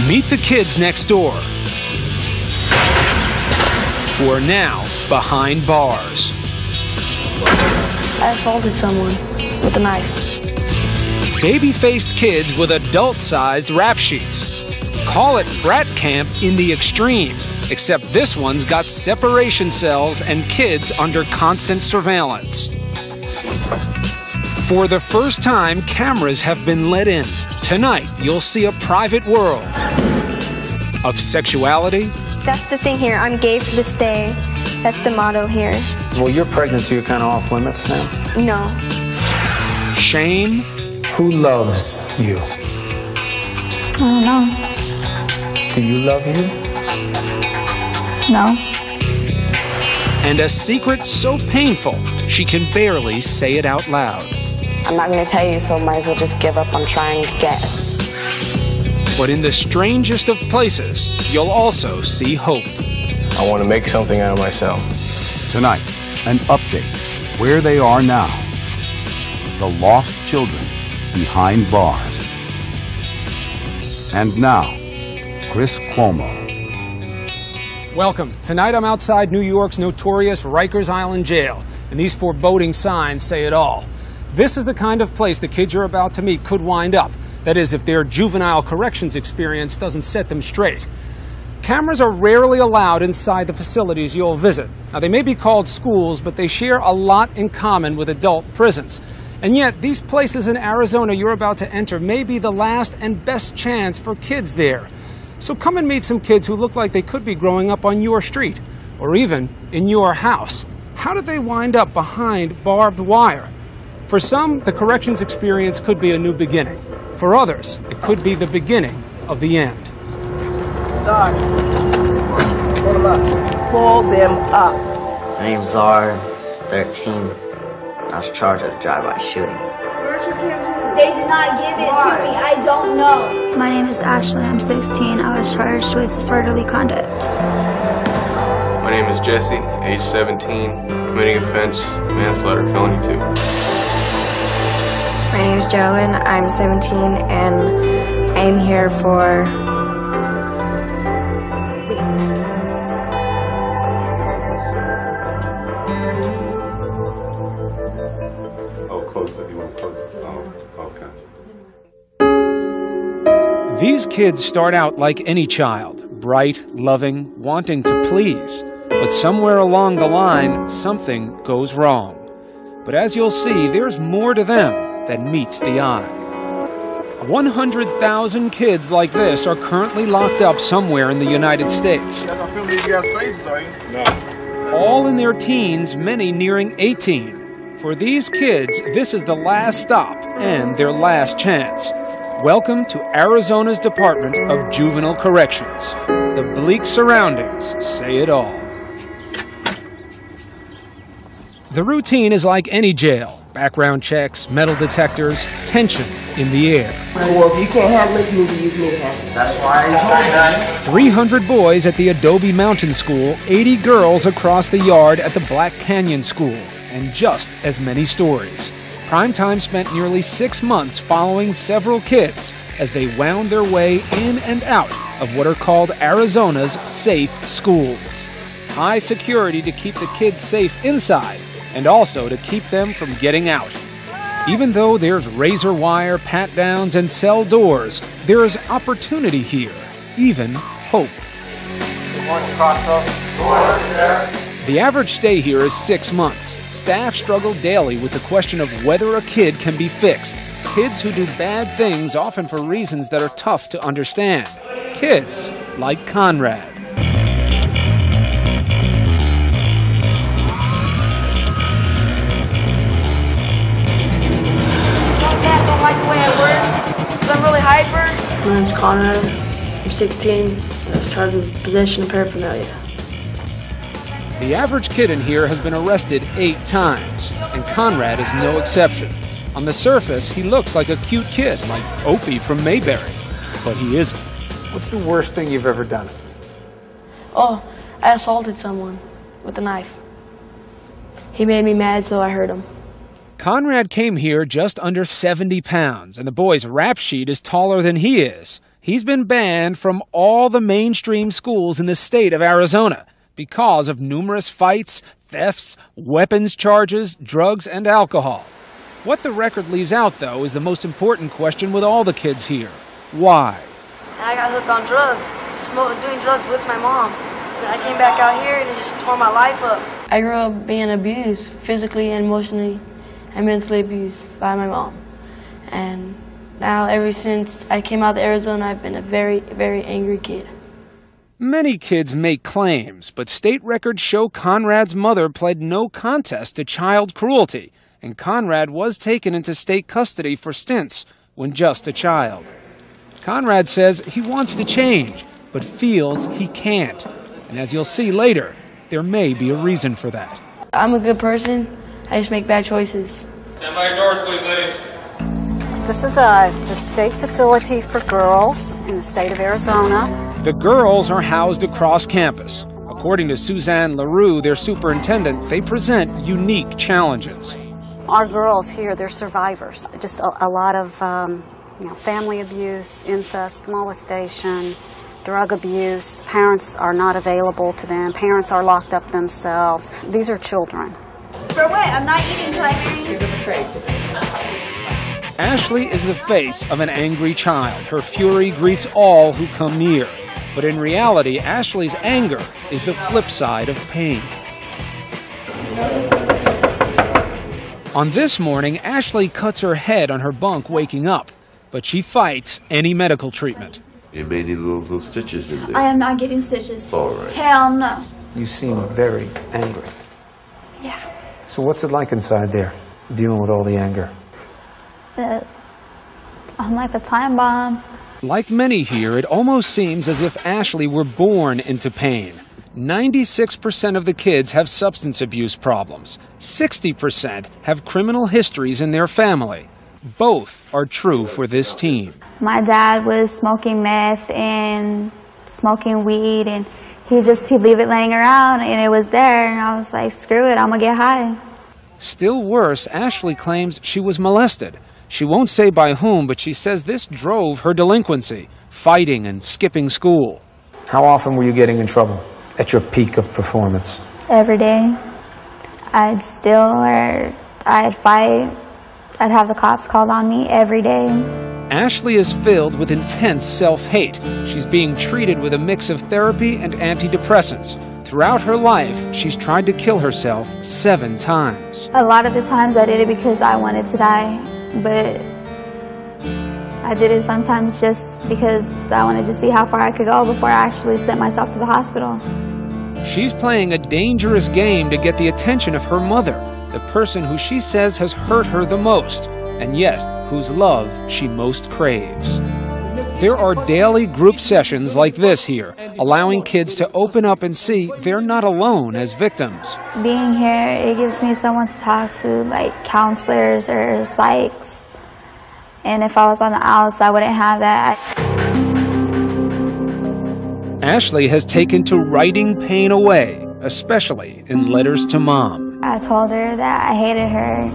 Meet the kids next door, who are now behind bars. I assaulted someone with a knife. Baby-faced kids with adult-sized rap sheets. Call it brat camp in the extreme, except this one's got separation cells and kids under constant surveillance. For the first time, cameras have been let in. Tonight, you'll see a private world of sexuality. That's the thing here. I'm gay for this day. That's the motto here. Well, your pregnancy are kind of off limits now. No. Shame. Who loves you? I don't know. Do you love you? No. And a secret so painful, she can barely say it out loud. I'm not going to tell you, so might as well just give up on trying to guess. But in the strangest of places, you'll also see hope. I want to make something out of myself. Tonight, an update where they are now. The lost children behind bars. And now, Chris Cuomo. Welcome. Tonight I'm outside New York's notorious Rikers Island jail, and these foreboding signs say it all. This is the kind of place the kids you're about to meet could wind up. That is, if their juvenile corrections experience doesn't set them straight. Cameras are rarely allowed inside the facilities you'll visit. Now, they may be called schools, but they share a lot in common with adult prisons. And yet, these places in Arizona you're about to enter may be the last and best chance for kids there. So come and meet some kids who look like they could be growing up on your street, or even in your house. How did they wind up behind barbed wire? For some, the corrections experience could be a new beginning. For others, it could be the beginning of the end. Pull them up. My name's Zara, 13. I was charged with a drive-by shooting. They did not give it to me. I don't know. My name is Ashley. I'm 16. I was charged with disorderly conduct. My name is Jesse, age 17, committing offense, manslaughter, felony 2. My name is Joan. I'm 17, and I am here for... These kids start out like any child, bright, loving, wanting to please. But somewhere along the line, something goes wrong. But as you'll see, there's more to them than meets the eye. 100,000 kids like this are currently locked up somewhere in the United States. You guys don't film these guys' faces, are you? No. All in their teens, many nearing 18. For these kids, this is the last stop and their last chance. Welcome to Arizona's Department of Juvenile Corrections. The bleak surroundings say it all. The routine is like any jail. Background checks, metal detectors, tension in the air. Well, if you can't handle it, you need to use me to handle it. That's why I told you. 300 boys at the Adobe Mountain School, 80 girls across the yard at the Black Canyon School, and just as many stories. Primetime spent nearly 6 months following several kids as they wound their way in and out of what are called Arizona's safe schools. High security to keep the kids safe inside and also to keep them from getting out. Even though there's razor wire, pat-downs, and cell doors, there is opportunity here, even hope. The average stay here is 6 months. Staff struggle daily with the question of whether a kid can be fixed. Kids who do bad things often for reasons that are tough to understand. Kids like Conrad. Don't like the way I work. I'm really hyper. My name's Conrad. I'm 16. I was charged with possession of paraphernalia. The average kid in here has been arrested 8 times, and Conrad is no exception. On the surface, he looks like a cute kid, like Opie from Mayberry, but he isn't. What's the worst thing you've ever done? Oh, I assaulted someone with a knife. He made me mad, so I hurt him. Conrad came here just under 70 pounds, and the boy's rap sheet is taller than he is. He's been banned from all the mainstream schools in the state of Arizona because of numerous fights, thefts, weapons charges, drugs, and alcohol. What the record leaves out, though, is the most important question with all the kids here. Why? I got hooked on drugs, doing drugs with my mom. Then I came back out here and it just tore my life up. I grew up being abused, physically and emotionally and mentally abused by my mom. And now, ever since I came out to Arizona, I've been a very, very angry kid. Many kids make claims, but state records show Conrad's mother pled no contest to child cruelty, and Conrad was taken into state custody for stints when just a child. Conrad says he wants to change, but feels he can't. And as you'll see later, there may be a reason for that. I'm a good person. I just make bad choices. Stand by your doors, please, ladies. This is the state facility for girls in the state of Arizona. The girls are housed across campus. According to Suzanne LaRue, their superintendent, they present unique challenges. Our girls here, they're survivors. Just a lot of family abuse, incest, molestation, drug abuse. Parents are not available to them. Parents are locked up themselves. These are children. For what? I'm not eating primary. Ashley is the face of an angry child. Her fury greets all who come near. But in reality, Ashley's anger is the flip side of pain. On this morning, Ashley cuts her head on her bunk waking up, but she fights any medical treatment. You may need little stitches in there. I am not getting stitches. All right. Hell no. You seem very angry. Yeah. So what's it like inside there, dealing with all the anger? I'm like a time bomb. Like many here, it almost seems as if Ashley were born into pain. 96% of the kids have substance abuse problems. 60% have criminal histories in their family. Both are true for this team. My dad was smoking meth and smoking weed, and he'd leave it laying around, and it was there, and I was like, screw it, I'm gonna get high. Still worse, Ashley claims she was molested. She won't say by whom, but she says this drove her delinquency, fighting and skipping school. How often were you getting in trouble at your peak of performance? Every day. I'd steal or I'd fight. I'd have the cops called on me every day. Ashley is filled with intense self-hate. She's being treated with a mix of therapy and antidepressants. Throughout her life, she's tried to kill herself 7 times. A lot of the times I did it because I wanted to die, but I did it sometimes just because I wanted to see how far I could go before I actually sent myself to the hospital. She's playing a dangerous game to get the attention of her mother, the person who she says has hurt her the most, and yet whose love she most craves. There are daily group sessions like this here, allowing kids to open up and see they're not alone as victims. Being here, it gives me someone to talk to, like counselors or psychs. And if I was on the outs, I wouldn't have that. Ashley has taken to writing pain away, especially in letters to Mom. I told her that I hated her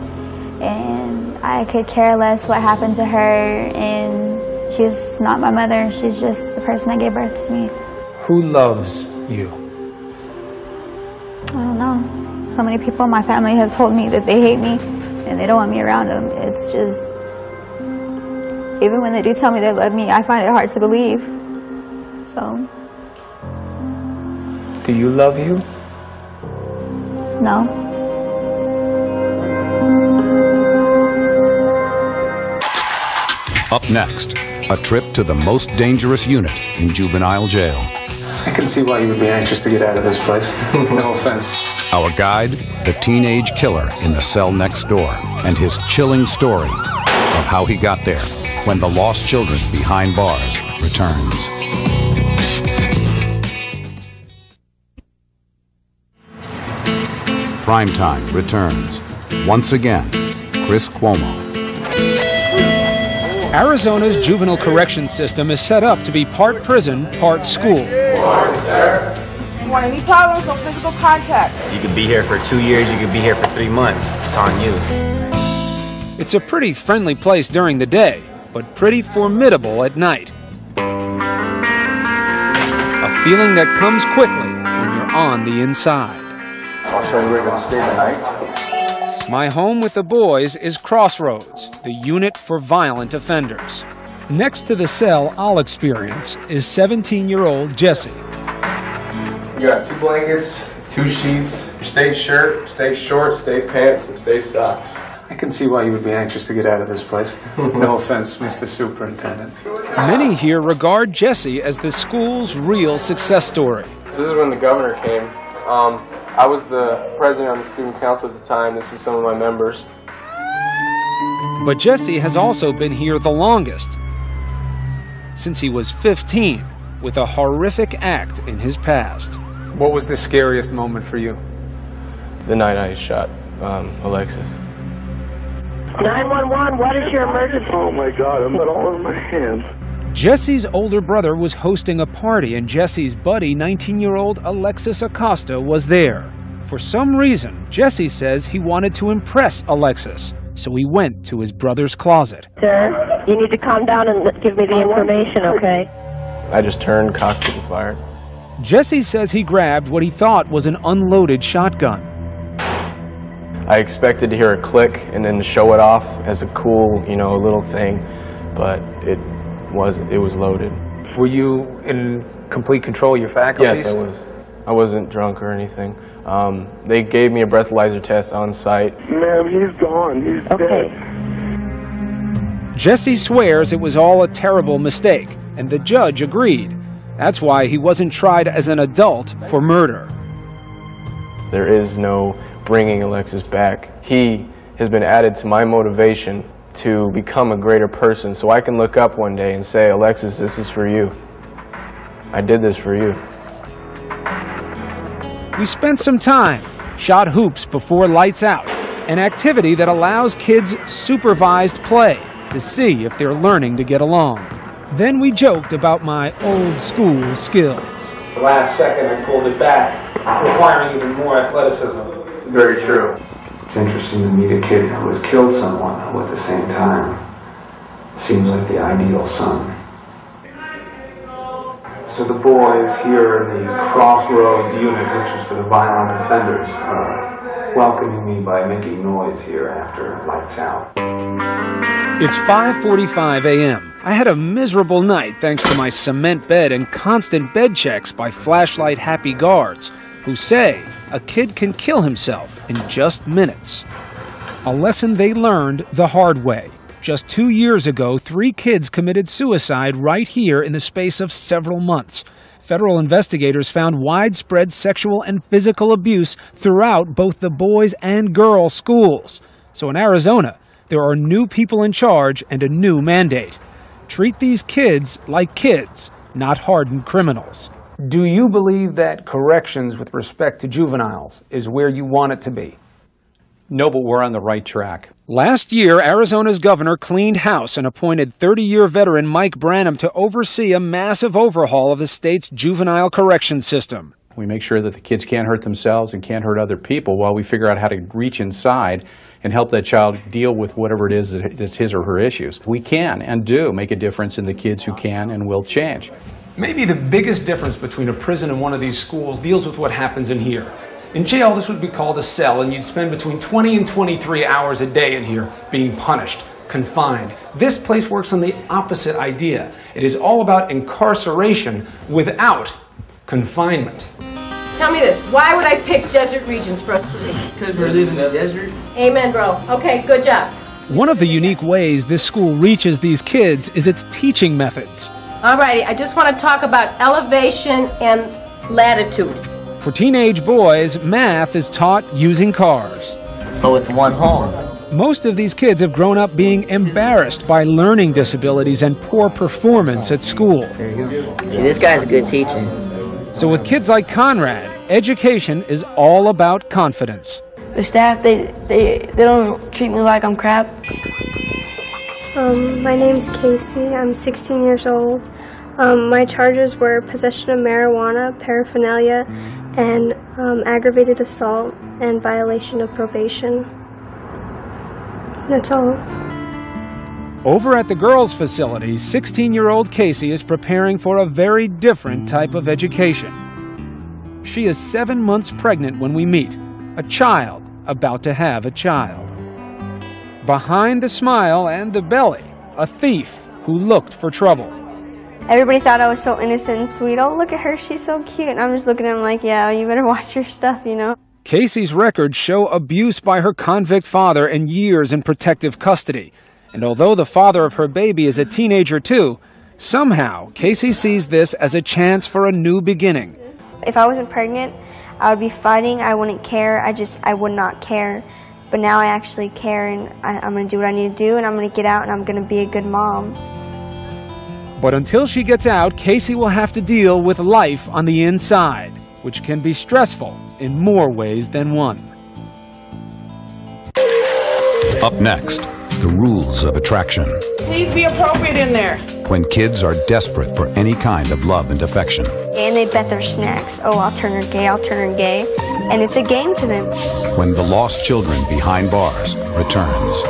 and I could care less what happened to her, and she's not my mother, she's just the person that gave birth to me. Who loves you? I don't know. So many people in my family have told me that they hate me and they don't want me around them. It's just, even when they do tell me they love me, I find it hard to believe. So. Do you love you? No. Up next, a trip to the most dangerous unit in juvenile jail. I can see why you would be anxious to get out of this place. No offense. Our guide, the teenage killer in the cell next door, and his chilling story of how he got there when the lost children behind bars returns. Primetime returns. Once again, Chris Cuomo. Arizona's juvenile correction system is set up to be part prison, part school. Good morning, sir. Any problems? No physical contact. You could be here for 2 years, you could be here for 3 months. It's on you. It's a pretty friendly place during the day, but pretty formidable at night. a feeling that comes quickly when you're on the inside. I'll show you where we're going to stay tonight. My home with the boys is Crossroads, the unit for violent offenders. Next to the cell I'll experience is 17-year-old Jesse. You got 2 blankets, 2 sheets, your state shirt, state shorts, state pants, and state socks. I can see why you would be anxious to get out of this place. No offense, Mr. Superintendent. Many here regard Jesse as the school's real success story. This is when the governor came. I was the president of the student council at the time. This is some of my members. But Jesse has also been here the longest, since he was 15, with a horrific act in his past. What was the scariest moment for you? The night I shot Alexis. 911, what is your emergency? Oh my God, I'm not all in my hands. Jesse's older brother was hosting a party, and Jesse's buddy, 19-year-old Alexis Acosta, was there. For some reason, Jesse says he wanted to impress Alexis, so he went to his brother's closet. Sir, you need to calm down and give me the information, okay? I just turned, cocked it, and fired. Jesse says he grabbed what he thought was an unloaded shotgun. I expected to hear a click and then to show it off as a cool, little thing, but it was loaded. Were you in complete control of your faculties? Yes, I was. I wasn't drunk or anything. They gave me a breathalyzer test on site. Ma'am, he's gone. He's dead. Jesse swears it was all a terrible mistake, and the judge agreed. That's why he wasn't tried as an adult for murder. There is no bringing Alexis back. He has been added to my motivation to become a greater person, so I can look up one day and say, Alexis, this is for you. I did this for you. We spent some time, shot hoops before lights out, an activity that allows kids supervised play to see if they're learning to get along. Then we joked about my old school skills. The last second I pulled it back, requiring even more athleticism. Very true. It's interesting to meet a kid who has killed someone who at the same time seems like the ideal son. So the boys here in the Crossroads unit, which is for the violent offenders, are welcoming me by making noise here after lights out. It's 5:45 a.m. I had a miserable night thanks to my cement bed and constant bed checks by flashlight-happy guards who say a kid can kill himself in just minutes. A lesson they learned the hard way. Just 2 years ago, 3 kids committed suicide right here in the space of several months. Federal investigators found widespread sexual and physical abuse throughout both the boys' and girls' schools. So in Arizona, there are new people in charge and a new mandate. Treat these kids like kids, not hardened criminals. Do you believe that corrections with respect to juveniles is where you want it to be? No, but we're on the right track. Last year, Arizona's governor cleaned house and appointed 30-year veteran Mike Branham to oversee a massive overhaul of the state's juvenile correction system. We make sure that the kids can't hurt themselves and can't hurt other people while we figure out how to reach inside and help that child deal with whatever it is that's his or her issues. We can and do make a difference in the kids who can and will change. Maybe the biggest difference between a prison and one of these schools deals with what happens in here. In jail, this would be called a cell, and you'd spend between 20 and 23 hours a day in here being punished, confined. This place works on the opposite idea. It is all about incarceration without confinement. Tell me this, why would I pick desert regions for us to live? Because we're living in the desert. Amen, bro. Okay, good job. One of the unique ways this school reaches these kids is its teaching methods. Alrighty, I just want to talk about elevation and latitude. For teenage boys, math is taught using cars. So it's one home. Most of these kids have grown up being embarrassed by learning disabilities and poor performance at school. There you go. See, this guy's a good teacher. So with kids like Conrad, education is all about confidence. The staff, they don't treat me like I'm crap. My name's Casey. I'm 16 years old. My charges were possession of marijuana, paraphernalia, and aggravated assault and violation of probation. That's all. Over at the girls' facility, 16-year-old Casey is preparing for a very different type of education. She is 7 months pregnant when we meet, a child about to have a child. Behind the smile and the belly, a thief who looked for trouble. Everybody thought I was so innocent and sweet. Oh, look at her, she's so cute. And I'm just looking at him like, yeah, you better watch your stuff, you know. Casey's records show abuse by her convict father and years in protective custody. And although the father of her baby is a teenager too, somehow Casey sees this as a chance for a new beginning. If I wasn't pregnant, I would be fighting. I wouldn't care. I would not care. But now I actually care, and I'm going to do what I need to do, and I'm going to get out, and I'm going to be a good mom. But until she gets out, Casey will have to deal with life on the inside, which can be stressful in more ways than one. Up next, the rules of attraction. Please be appropriate in there. When kids are desperate for any kind of love and affection. And they bet their snacks. Oh, I'll turn her gay, I'll turn her gay. And it's a game to them. When the lost children behind bars returns.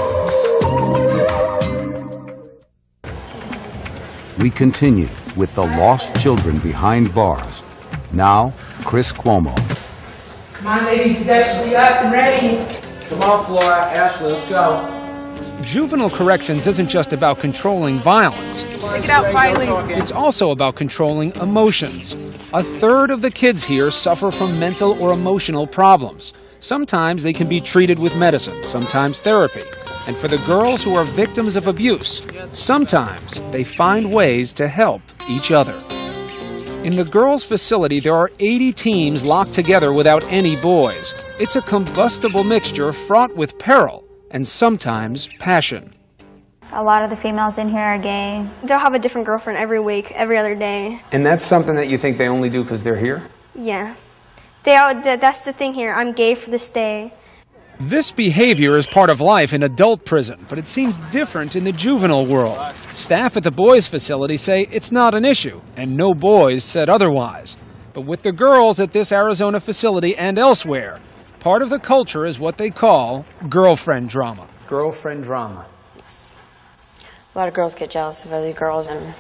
We continue with the lost children behind bars. Now, Chris Cuomo. My ladies, be up and ready. Come on, Flora. Ashley, let's go. Juvenile corrections isn't just about controlling violence. Take it out, Filey. It's also about controlling emotions. A third of the kids here suffer from mental or emotional problems. Sometimes they can be treated with medicine, sometimes therapy. And for the girls who are victims of abuse, sometimes they find ways to help each other. In the girls' facility, there are 80 teams locked together without any boys. It's a combustible mixture fraught with peril and sometimes passion. A lot of the females in here are gay. They'll have a different girlfriend every week, every other day. And that's something that you think they only do because they're here? Yeah. That's the thing here. I'm gay for the stay. This behavior is part of life in adult prison, but it seems different in the juvenile world. Staff at the boys' facility say it's not an issue, and no boys said otherwise. But with the girls at this Arizona facility and elsewhere, part of the culture is what they call girlfriend drama. Girlfriend drama. Yes. A lot of girls get jealous of other girls and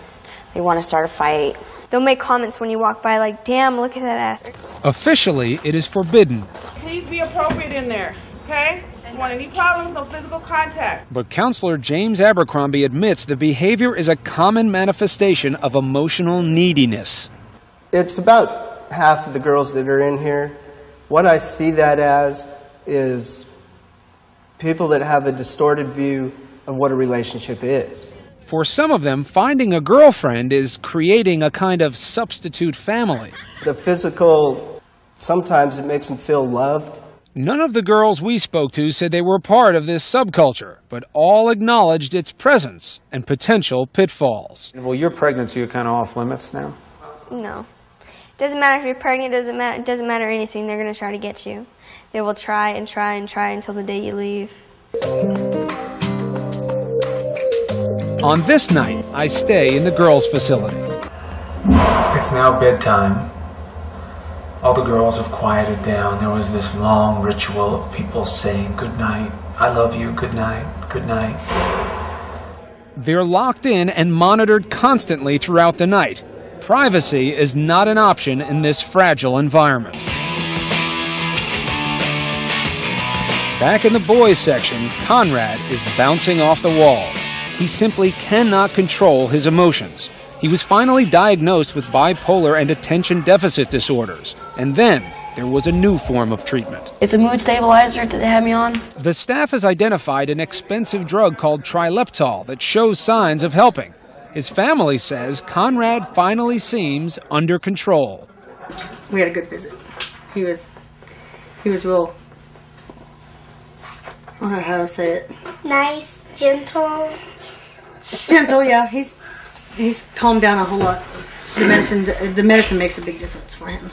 they want to start a fight. They'll make comments when you walk by like, damn, look at that ass. Officially, it is forbidden. Please be appropriate in there, okay? If you want any problems, no physical contact. But Counselor James Abercrombie admits the behavior is a common manifestation of emotional neediness. It's about half of the girls that are in here. What I see that as is people that have a distorted view of what a relationship is. For some of them, finding a girlfriend is creating a kind of substitute family. The physical, sometimes it makes them feel loved. None of the girls we spoke to said they were part of this subculture, but all acknowledged its presence and potential pitfalls. Well, you're pregnant, so you're kind of off limits now? No. Doesn't matter if you're pregnant, it doesn't matter anything, they're going to try to get you. They will try and try and try until the day you leave. On this night, I stay in the girls' facility. It's now bedtime. All the girls have quieted down. There was this long ritual of people saying good night, I love you, good night, good night. They're locked in and monitored constantly throughout the night. Privacy is not an option in this fragile environment. Back in the boys section, Conrad is bouncing off the walls. He simply cannot control his emotions. He was finally diagnosed with bipolar and attention deficit disorders. And then there was a new form of treatment. It's a mood stabilizer that they had me on. The staff has identified an expensive drug called Trileptal that shows signs of helping. His family says Conrad finally seems under control. We had a good visit. He was real, I don't know how to say it. Nice, gentle. Gentle, yeah. He's calmed down a whole lot. The medicine makes a big difference for him.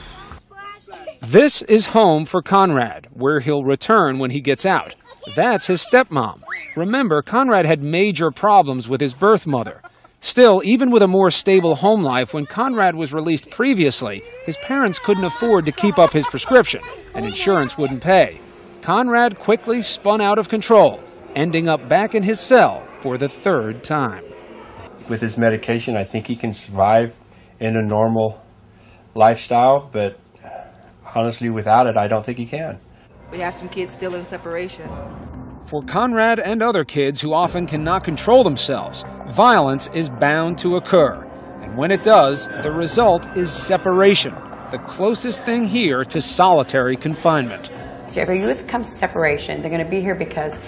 This is home for Conrad, where he'll return when he gets out. That's his stepmom. Remember, Conrad had major problems with his birth mother. Still, even with a more stable home life, when Conrad was released previously, his parents couldn't afford to keep up his prescription, and insurance wouldn't pay. Conrad quickly spun out of control, ending up back in his cell for the third time. With his medication, I think he can survive in a normal lifestyle, but honestly, without it, I don't think he can. We have some kids still in separation. For Conrad and other kids who often cannot control themselves, violence is bound to occur. And when it does, the result is separation, the closest thing here to solitary confinement. So if a youth comes to separation, they're going to be here because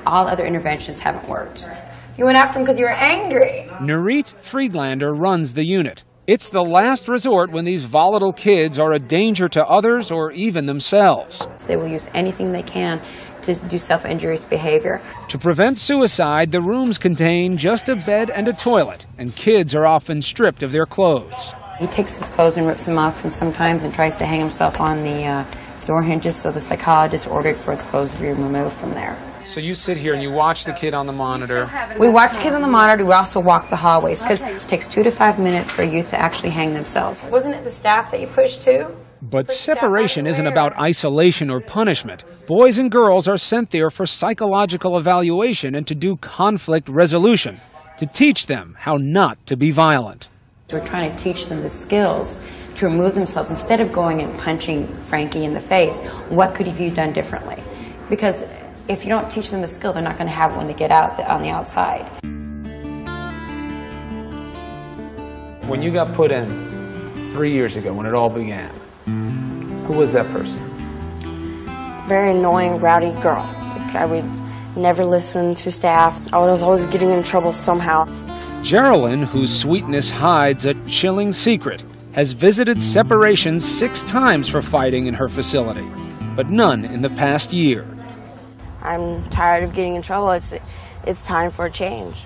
all other interventions haven't worked. You went after them because you were angry. Nurit Friedlander runs the unit. It's the last resort when these volatile kids are a danger to others or even themselves. They will use anything they can to do self-injurious behavior. To prevent suicide, the rooms contain just a bed and a toilet, and kids are often stripped of their clothes. He takes his clothes and rips them off and sometimes and tries to hang himself on the door hinges, so the psychologist ordered for his clothes to be removed from there. So you sit here and you watch the kid on the monitor. We watch kids on the monitor. We also walk the hallways because it takes 2 to 5 minutes for a youth to actually hang themselves. Wasn't it the staff that you pushed too? But separation isn't about isolation or punishment. Boys and girls are sent there for psychological evaluation and to do conflict resolution, to teach them how not to be violent. We're trying to teach them the skills to remove themselves. Instead of going and punching Frankie in the face, what could have you done differently? Because if you don't teach them the skill, they're not going to have it when they get out on the outside. When you got put in 3 years ago, when it all began, who was that person? Very annoying, rowdy girl. I would never listen to staff. I was always getting in trouble somehow. Geraldine, whose sweetness hides a chilling secret, has visited separation 6 times for fighting in her facility, but none in the past year. I'm tired of getting in trouble. It's time for a change.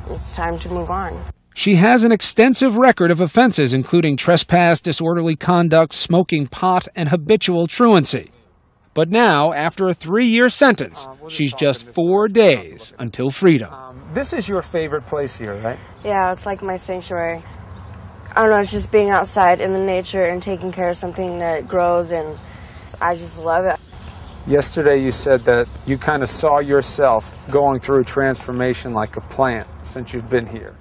It's time to move on. She has an extensive record of offenses, including trespass, disorderly conduct, smoking pot, and habitual truancy. But now, after a 3-year sentence, she's just 4 days until freedom. This is your favorite place here, right? Yeah, it's like my sanctuary. I don't know, it's just being outside in the nature and taking care of something that grows, and I just love it. Yesterday you said that you kind of saw yourself going through transformation like a plant since you've been here.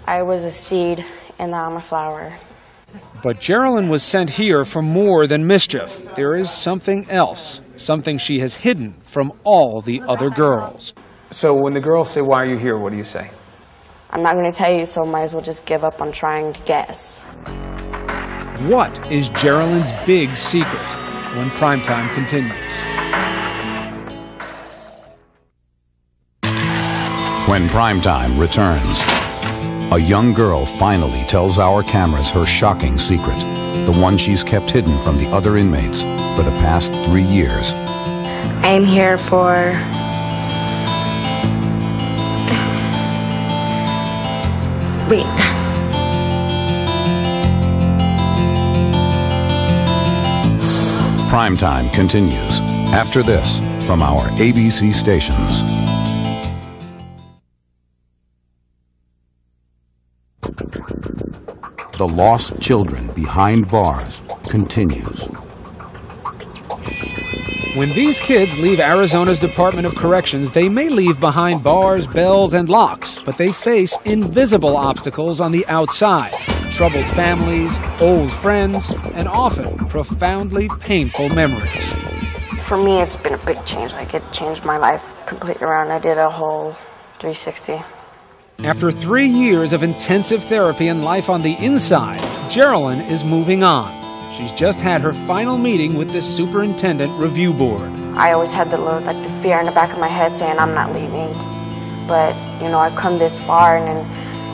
I was a seed, and now I'm a flower. But Geraldine was sent here for more than mischief. There is something else, something she has hidden from all the other girls. So when the girls say, "Why are you here?" what do you say? I'm not going to tell you, so might as well just give up on trying to guess. What is Geraldine's big secret? When Primetime continues. When Primetime returns, a young girl finally tells our cameras her shocking secret, the one she's kept hidden from the other inmates for the past 3 years. I am here for... Wait. Primetime continues after this from our ABC stations. The Lost Children Behind Bars continues. When these kids leave Arizona's Department of Corrections, they may leave behind bars, bells, and locks, but they face invisible obstacles on the outside. Troubled families, old friends, and often profoundly painful memories. For me, it's been a big change. Like, it changed my life completely around. I did a whole 360. After 3 years of intensive therapy and life on the inside, Geraldine is moving on. She's just had her final meeting with the Superintendent Review Board. I always had the fear in the back of my head saying I'm not leaving. But, you know, I've come this far, and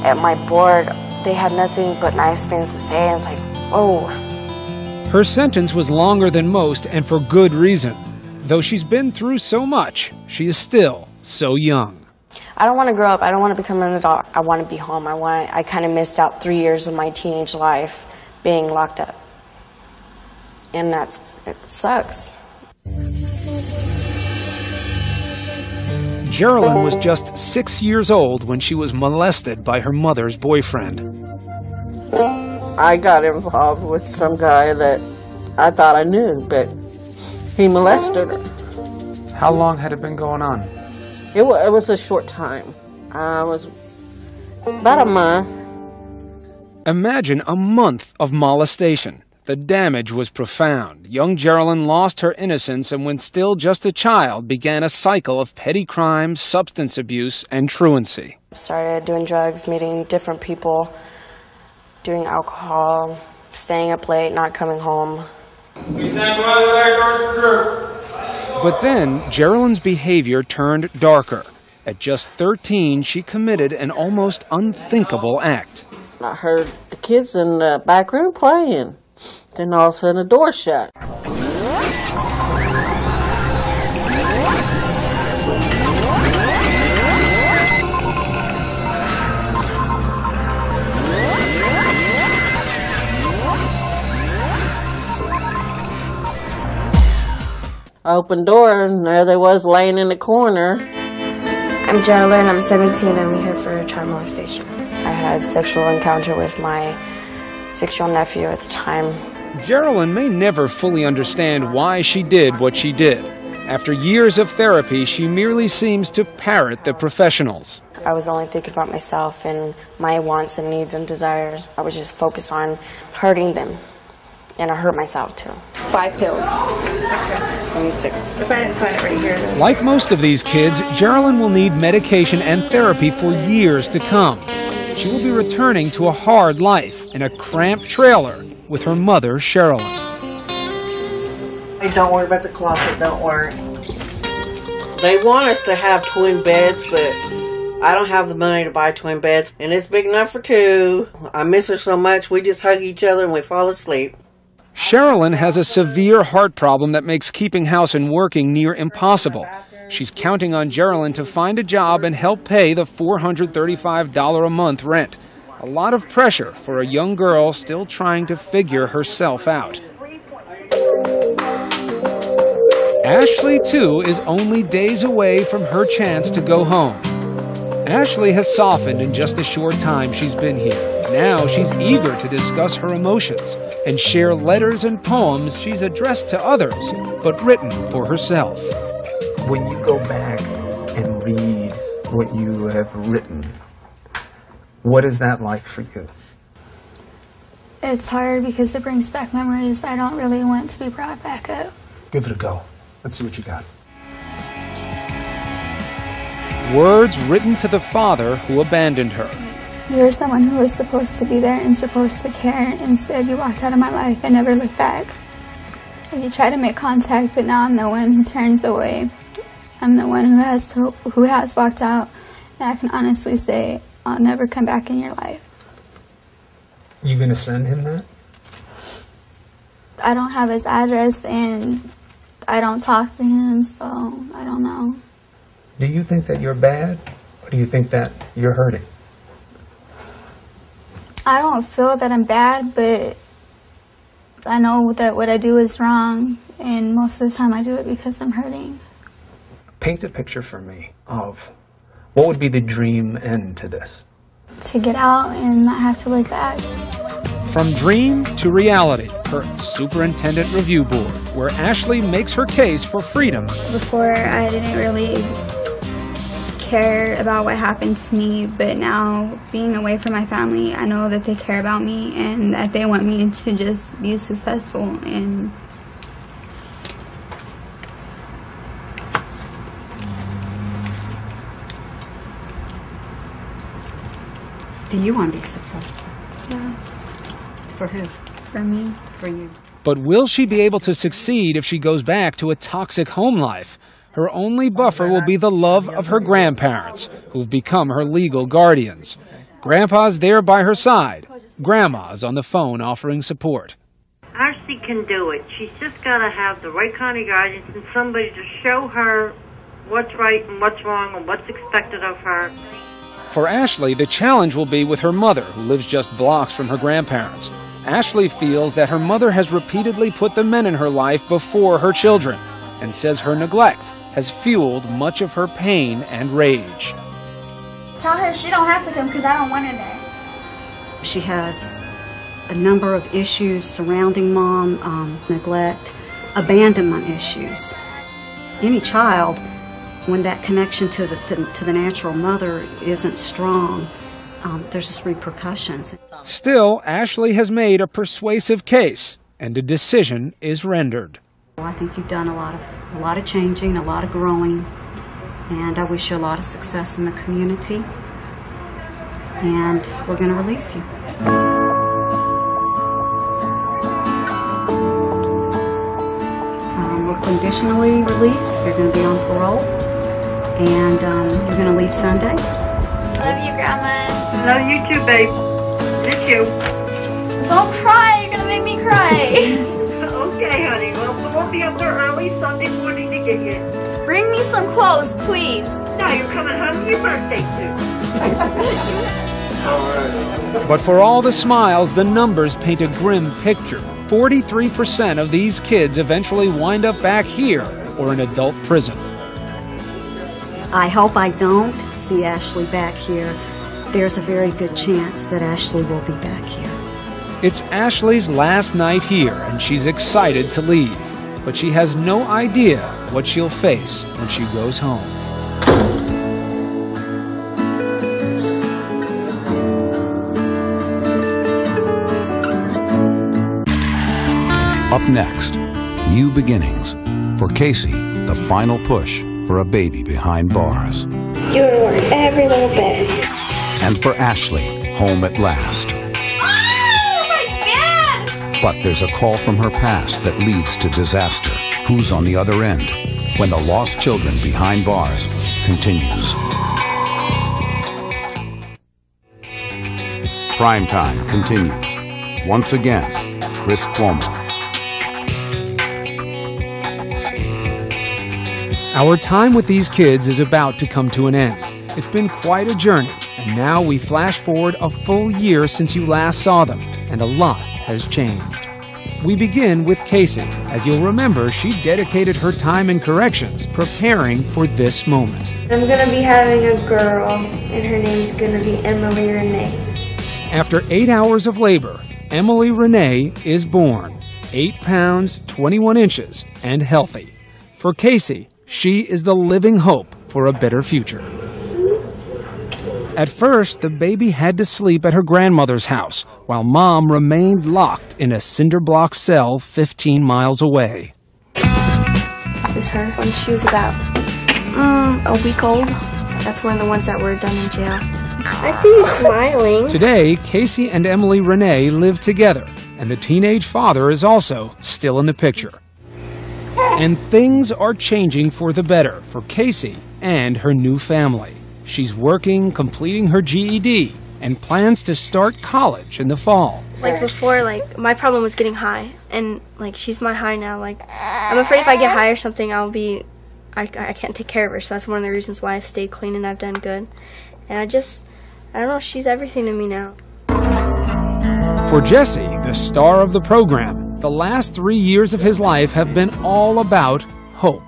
at my board, they had nothing but nice things to say, and it's like, oh. Her sentence was longer than most, and for good reason. Though she's been through so much, she is still so young. I don't want to grow up. I don't want to become an adult. I want to be home. I kind of missed out 3 years of my teenage life being locked up. And it sucks. Geraldine was just 6 years old when she was molested by her mother's boyfriend. I got involved with some guy that I thought I knew, but he molested her. How long had it been going on? It was a short time. I was about a month. Imagine a month of molestation. The damage was profound. Young Geraldine lost her innocence and when still just a child began a cycle of petty crimes, substance abuse, and truancy. Started doing drugs, meeting different people, doing alcohol, staying up late, not coming home. But then, Geraldine's behavior turned darker. At just 13, she committed an almost unthinkable act. I heard the kids in the back room playing. Then all of a sudden the door shut. I opened the door and there they was laying in the corner. I'm Geraldine, I'm 17 and I'm here for child molestation. I had sexual encounter with my 6-year-old nephew at the time. Geraldine may never fully understand why she did what she did. After years of therapy, she merely seems to parrot the professionals. I was only thinking about myself and my wants and needs and desires. I was just focused on hurting them. And I hurt myself too. 5 pills. I need 6. If I didn't find it right here. Then. Like most of these kids, Geraldine will need medication and therapy for years to come. She will be returning to a hard life in a cramped trailer with her mother, Sherilyn. Hey, don't worry about the closet, don't worry. They want us to have twin beds, but I don't have the money to buy twin beds, and it's big enough for 2. I miss her so much, we just hug each other and we fall asleep. Sherilyn has a severe heart problem that makes keeping house and working near impossible. She's counting on Geraldine to find a job and help pay the $435 a month rent. A lot of pressure for a young girl still trying to figure herself out. Ashley, too, is only days away from her chance to go home. Ashley has softened in just the short time she's been here. Now she's eager to discuss her emotions and share letters and poems she's addressed to others, but written for herself. When you go back and read what you have written, what is that like for you? It's hard because it brings back memories I don't really want to be brought back up. Give it a go. Let's see what you got. Words written to the father who abandoned her. You were someone who was supposed to be there and supposed to care. Instead, you walked out of my life and never looked back. You tried to make contact, but now I'm the one who turns away. I'm the one who has walked out, and I can honestly say I'll never come back in your life. You gonna send him that? I don't have his address, and I don't talk to him, so I don't know. Do you think that you're bad, or do you think that you're hurting? I don't feel that I'm bad, but I know that what I do is wrong, and most of the time I do it because I'm hurting. Paint a picture for me of what would be the dream end to this? To get out and not have to look back. From dream to reality, her Superintendent Review Board, where Ashley makes her case for freedom. Before, I didn't really care about what happened to me, but now, being away from my family, I know that they care about me and that they want me to just be successful. And do you want to be successful? Yeah. For who? For me. For you. But will she be able to succeed if she goes back to a toxic home life? Her only buffer will be the love of her grandparents, who've become her legal guardians. Grandpa's there by her side. Grandma's on the phone offering support. Ashley can do it. She's just got to have the right kind of guidance and somebody to show her what's right and what's wrong and what's expected of her. For Ashley, the challenge will be with her mother, who lives just blocks from her grandparents. Ashley feels that her mother has repeatedly put the men in her life before her children, and says her neglect has fueled much of her pain and rage. Tell her she don't have to come because I don't want her there. She has a number of issues surrounding mom, neglect, abandonment issues. Any child When that connection to the natural mother isn't strong, there's just repercussions. Still, Ashley has made a persuasive case, and a decision is rendered. I think you've done a lot of changing, a lot of growing, and I wish you a lot of success in the community. And we're going to release you. We're conditionally released. You're going to be on parole, and you're going to leave Sunday. Love you, Grandma. Love you too, babe. Miss you. Don't cry. You're gonna make me cry. Okay, honey. Well, we'll be up there early Sunday morning to get you. Bring me some clothes, please. No, you're coming home for your birthday too. But for all the smiles, the numbers paint a grim picture. 43% of these kids eventually wind up back here or in adult prison. I hope I don't see Ashley back here. There's a very good chance that Ashley will be back here. It's Ashley's last night here, and she's excited to leave. But she has no idea what she'll face when she goes home. Up next, new beginnings for Casey, the final push for a baby behind bars. You would work every little bit. And for Ashley, home at last. Oh my God! But there's a call from her past that leads to disaster. Who's on the other end when the lost children behind bars continues? Primetime continues. Once again, Chris Cuomo. Our time with these kids is about to come to an end. It's been quite a journey, and now we flash forward a full year since you last saw them, and a lot has changed. We begin with Casey. As you'll remember, she dedicated her time in corrections preparing for this moment. I'm going to be having a girl, and her name's going to be Emily Renee. After 8 hours of labor, Emily Renee is born, 8 pounds, 21 inches, and healthy. For Casey, she is the living hope for a better future. At first, the baby had to sleep at her grandmother's house, while Mom remained locked in a cinder block cell 15 miles away. This is her when she was about a week old. That's one of the ones that were done in jail. I see you smiling. Today, Casey and Emily Renee live together, and the teenage father is also still in the picture. And things are changing for the better for Casey and her new family. She's working, completing her GED, and plans to start college in the fall. Like before, my problem was getting high, and she's my high now. I'm afraid if I get high or something, I can't take care of her. So that's one of the reasons why I've stayed clean and I've done good. And I don't know, she's everything to me now. For Jesse, the star of the program, the last 3 years of his life have been all about hope.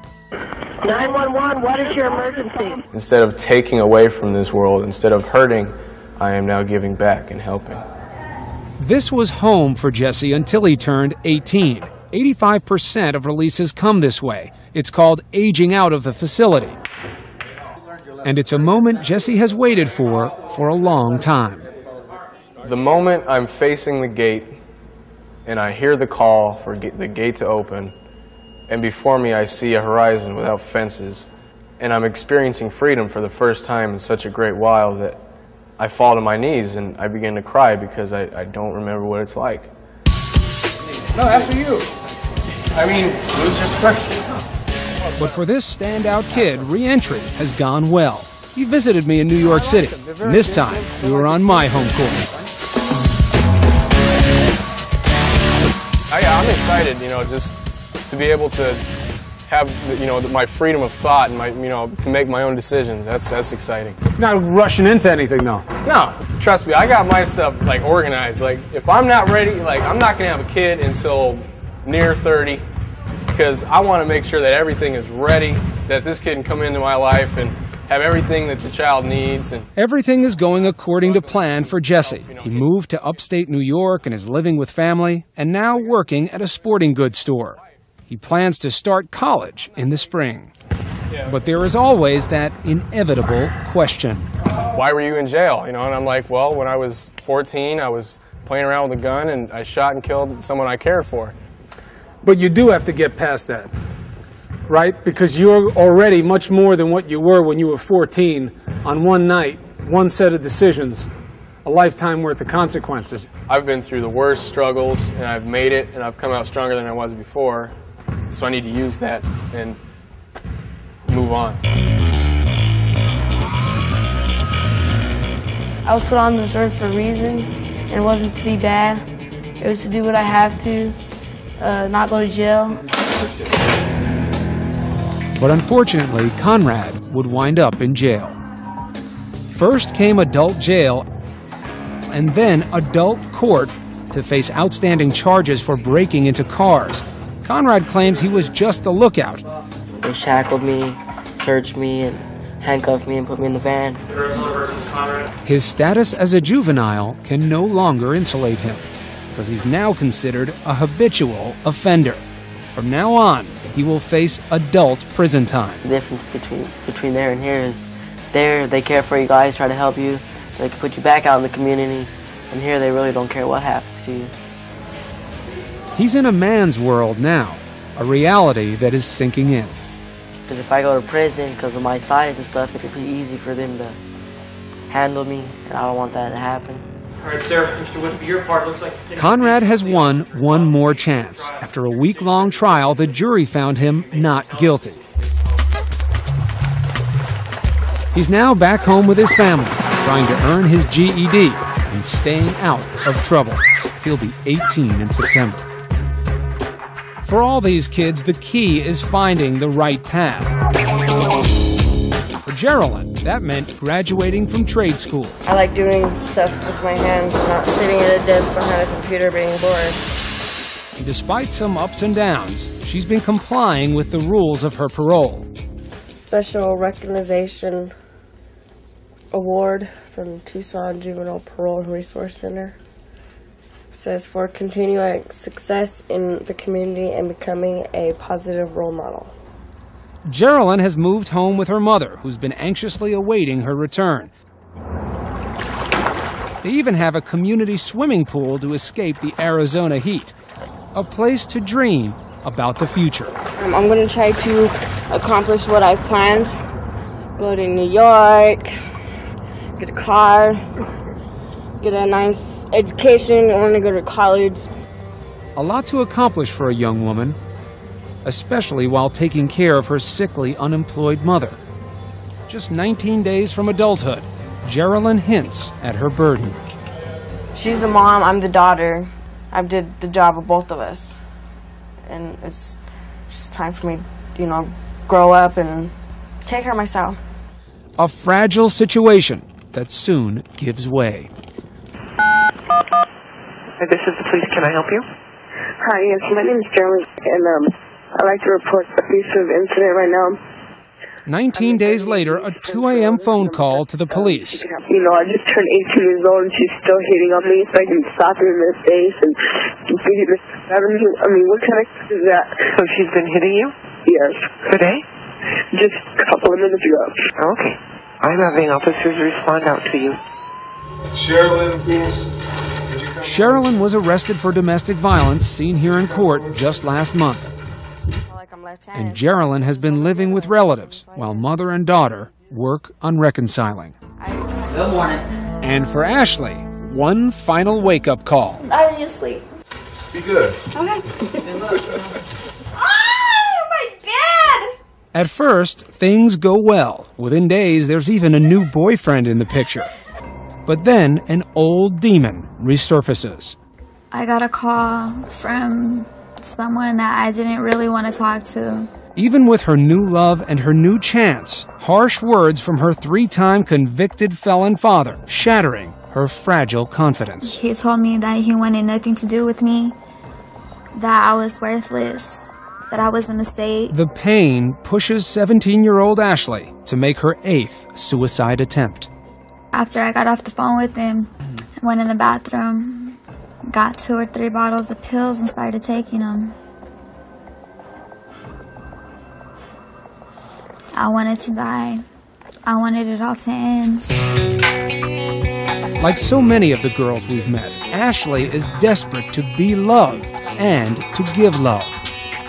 911, what is your emergency? Instead of taking away from this world, instead of hurting, I am now giving back and helping. This was home for Jesse until he turned 18. 85% of releases come this way. It's called aging out of the facility. And it's a moment Jesse has waited for a long time. The moment I'm facing the gate and I hear the call for the gate to open, and before me I see a horizon without fences, and I'm experiencing freedom for the first time in such a great while, that I fall to my knees and I begin to cry because I don't remember what it's like. No, after you. I mean, losers first. But for this standout kid, re-entry has gone well. He visited me in New York City, and this time we were on my home court. I'm excited, just to be able to have, my freedom of thought and my, to make my own decisions. That's exciting. You're not rushing into anything, though. No, trust me, I got my stuff, organized. If I'm not ready, I'm not going to have a kid until near 30, because I want to make sure that everything is ready, that this kid can come into my life and have everything that the child needs. And everything is going according to plan for Jesse. He moved to upstate New York and is living with family, and now working at a sporting goods store. He plans to start college in the spring. But there is always that inevitable question. Why were you in jail? And I'm like, well, when I was 14, I was playing around with a gun and I shot and killed someone I cared for. But you do have to get past that, right? Because you're already much more than what you were when you were 14 on one night, one set of decisions, a lifetime worth of consequences. I've been through the worst struggles and I've made it and I've come out stronger than I was before. So I need to use that and move on. I was put on this earth for a reason, and it wasn't to be bad. It was to do what I have to, not go to jail. But unfortunately, Conrad would wind up in jail. First came adult jail, and then adult court to face outstanding charges for breaking into cars. Conrad claims he was just the lookout. They shackled me, searched me, and handcuffed me and put me in the van. His status as a juvenile can no longer insulate him, because he's now considered a habitual offender. From now on, he will face adult prison time. The difference between there and here is there they care for you guys, try to help you, so they can put you back out in the community, and here they really don't care what happens to you. He's in a man's world now, a reality that is sinking in. Because if I go to prison because of my size and stuff, it could be easy for them to handle me, and I don't want that to happen. All right, sir, Mr. Wood, for your part, looks like it's Conrad has won one more chance. After a week-long trial, the jury found him not guilty. He's now back home with his family, trying to earn his GED and staying out of trouble. He'll be 18 in September. For all these kids, the key is finding the right path. For Geraldine, that meant graduating from trade school. I like doing stuff with my hands, not sitting at a desk behind a computer being bored. And despite some ups and downs, she's been complying with the rules of her parole. Special Recognition Award from Tucson Juvenile Parole and Resource Center. Says for continuing success in the community and becoming a positive role model. Geraldine has moved home with her mother, who's been anxiously awaiting her return. They even have a community swimming pool to escape the Arizona heat, a place to dream about the future. I'm going to try to accomplish what I've planned. Go to New York, get a car, get a nice education, I want to go to college. A lot to accomplish for a young woman, especially while taking care of her sickly, unemployed mother. Just 19 days from adulthood, Geraldine hints at her burden. She's the mom, I'm the daughter. I did the job of both of us. And it's just time for me, grow up and take care of myself. A fragile situation that soon gives way. This is the police. Can I help you? Hi, yes, my name is Geraldine, and I'd like to report a piece of incident right now. 19 days later, a 2 a.m. phone call to the police. I just turned 18 years old and she's still hitting on me, so I can slap her in the face and beat the shit out of me. I mean, what kind of is that? So she's been hitting you? Yes. Today? Just a couple of minutes ago. Okay. I'm having officers respond out to you. Geraldine, please. Geraldine was arrested for domestic violence, seen here in court just last month. And Geraldine has been living with relatives, while mother and daughter work on reconciling. Good morning. And for Ashley, one final wake-up call. I didn't sleep. Be good. Okay. Oh, my bed! At first, things go well. Within days, there's even a new boyfriend in the picture. But then, an old demon resurfaces. I got a call from someone that I didn't really want to talk to. Even with her new love and her new chance, harsh words from her 3-time convicted felon father, shattering her fragile confidence. He told me that he wanted nothing to do with me, that I was worthless, that I was a mistake. The pain pushes 17-year-old Ashley to make her 8th suicide attempt. After I got off the phone with him, I went in the bathroom, got 2 or 3 bottles of pills and started taking them. I I wanted to die. I wanted it all to end. Like so many of the girls we've met, Ashley is desperate to be loved and to give love.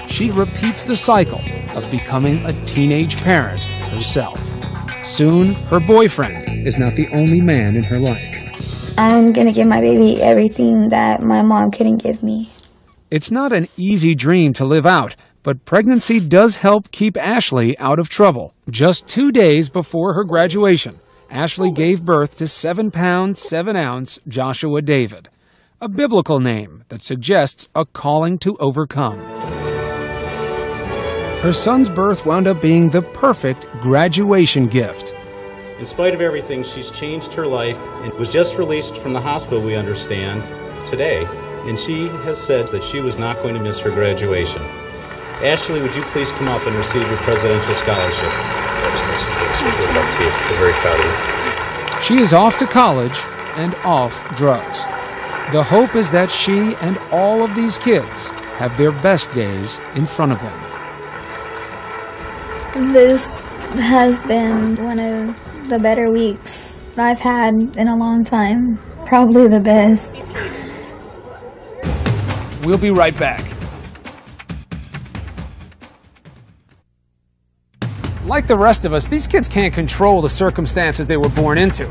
She repeats the cycle of becoming a teenage parent herself. Soon, her boyfriend is not the only man in her life. I'm gonna give my baby everything that my mom couldn't give me. It's not an easy dream to live out, but pregnancy does help keep Ashley out of trouble. Just 2 days before her graduation, Ashley gave birth to 7-pound, 7-ounce Joshua David, a biblical name that suggests a calling to overcome. Her son's birth wound up being the perfect graduation gift. In spite of everything, she's changed her life and was just released from the hospital, we understand, today. And she has said that she was not going to miss her graduation. Ashley, would you please come up and receive your presidential scholarship? We're very proud of you. She is off to college and off drugs. The hope is that she and all of these kids have their best days in front of them. This has been one of the better weeks I've had in a long time. Probably the best. We'll be right back. Like the rest of us, these kids can't control the circumstances they were born into,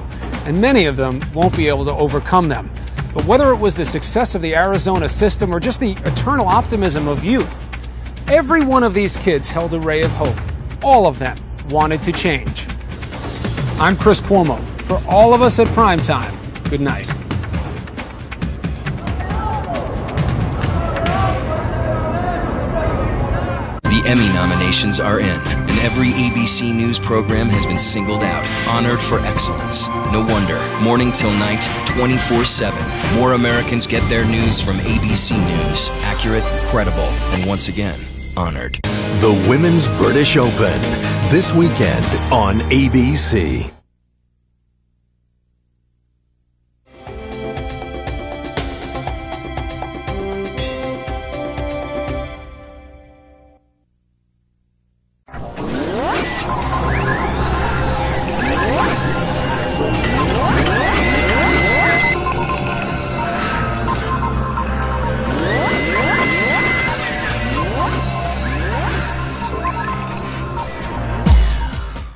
and many of them won't be able to overcome them. But whether it was the success of the Arizona system or just the eternal optimism of youth, every one of these kids held a ray of hope. All of them wanted to change. I'm Chris Cuomo. For all of us at Primetime, good night. The Emmy nominations are in, and every ABC News program has been singled out, honored for excellence. No wonder, morning till night, 24/7, more Americans get their news from ABC News. Accurate, credible, and once again, honored. The Women's British Open, this weekend on ABC.